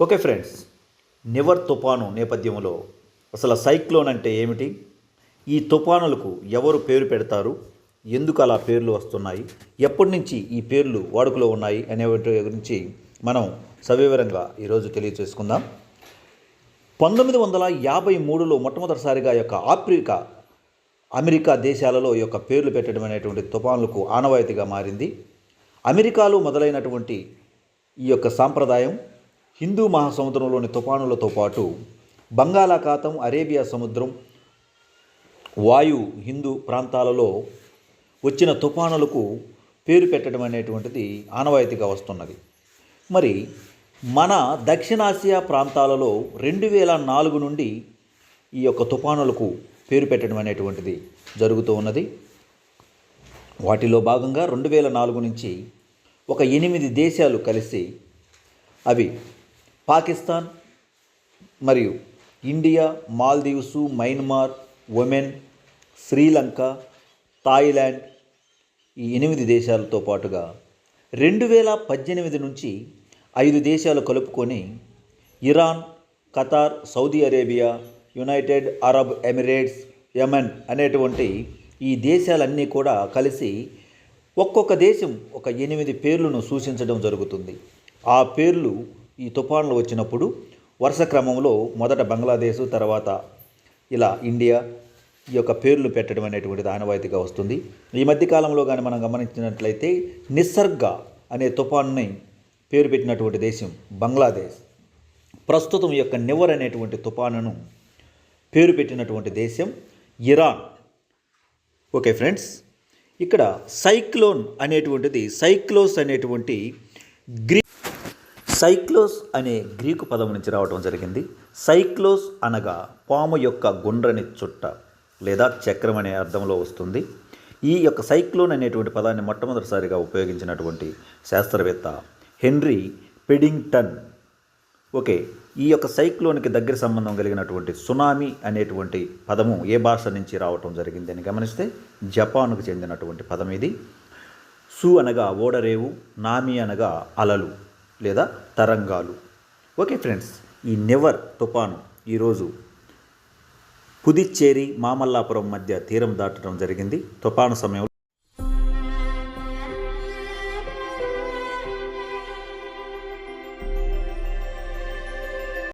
Okay friends, Nivar తుఫాను నేపథ్యంలో అసలు సైక్లోన్ అంటే ఏమిటి, ఈ తుఫానులకు ఎవరు పేరు పెడతారు, ఎందుకు అలా పేర్లు వస్తున్నాయి, ఎప్పటి నుంచి ఈ పేర్లు వాడుకలో ఉన్నాయి అనే వాటి గురించి మనం సవివరంగా ఈరోజు తెలియచేసుకుందాం. 1953లో మొట్టమొదటిసారిగా యొక్క అమెరికా దేశాలలో ఈ యొక్క పేర్లు పెట్టడం అనేటువంటి తుఫానులకు ఆనవాయితీగా మారింది. అమెరికాలో మొదలైనటువంటి ఈ యొక్క సాంప్రదాయం హిందూ మహాసముద్రంలోని తుఫానులతో పాటు బంగాళాఖాతం, అరేబియా సముద్రం, వాయు హిందూ ప్రాంతాలలో వచ్చిన తుఫానులకు పేరు పెట్టడం అనేటువంటిది ఆనవాయితీగా వస్తున్నది. మరి మన దక్షిణాసియా ప్రాంతాలలో 2004 నుండి ఈ యొక్క తుఫానులకు పేరు పెట్టడం అనేటువంటిది జరుగుతూ ఉన్నది. వాటిలో భాగంగా 2004 నుంచి ఒక 8 దేశాలు కలిసి అవి పాకిస్తాన్ మరియు India, Maldives, Myanmar, Oman, Sri Lanka, Thailand ఈ 8 దేశాలతో పాటుగా 2018 నుంచి 5 దేశాలు కలుపుకొని Iran, Qatar, Saudi Arabia, United Arab Emirates, Yemen అనేటువంటి ఈ దేశాలన్నీ కూడా కలిసి ఒక్కొక్క దేశం ఒక 8 పేర్లను సూచించడం జరుగుతుంది. ఆ పేర్లు ఈ తుఫాన్లు వచ్చినప్పుడు వరుస క్రమంలో మొదట బంగ్లాదేశ్, తర్వాత ఇలా ఇండియా ఈ యొక్క పేర్లు పెట్టడం అనేటువంటిది ఆనవాయితీగా వస్తుంది. ఈ మధ్యకాలంలో కానీ మనం గమనించినట్లయితే నిసర్గ అనే తుఫాన్ని పేరు పెట్టినటువంటి దేశం బంగ్లాదేశ్. ప్రస్తుతం ఈ యొక్క నివర్ అనేటువంటి తుఫానును పేరు పెట్టినటువంటి దేశం ఇరాన్. ఓకే ఫ్రెండ్స్, ఇక్కడ సైక్లోన్ అనేటువంటిది సైక్లోస్ అనే గ్రీకు పదం నుంచి రావడం జరిగింది. సైక్లోస్ అనగా పాము యొక్క గుండ్రని చుట్ట లేదా చక్రం అనే అర్థంలో వస్తుంది. ఈ యొక్క సైక్లోన్ అనేటువంటి పదాన్ని మొట్టమొదటిసారిగా ఉపయోగించినటువంటి శాస్త్రవేత్త హెన్రీ పెడింగ్టన్. ఓకే, ఈ యొక్క సైక్లోన్కి దగ్గర సంబంధం కలిగినటువంటి సునామీ అనేటువంటి పదము ఏ భాష నుంచి రావటం జరిగింది అని గమనిస్తే జపాన్కు చెందినటువంటి పదం ఇది. సు అనగా ఓడరేవు, నామీ అనగా అలలు లేదా తరంగాలు. ఓకే ఫ్రెండ్స్, ఈ నివర్ తుఫాను ఈరోజు పుదుచ్చేరి, మామల్లాపురం మధ్య తీరం దాటడం జరిగింది. తుఫాను సమయంలో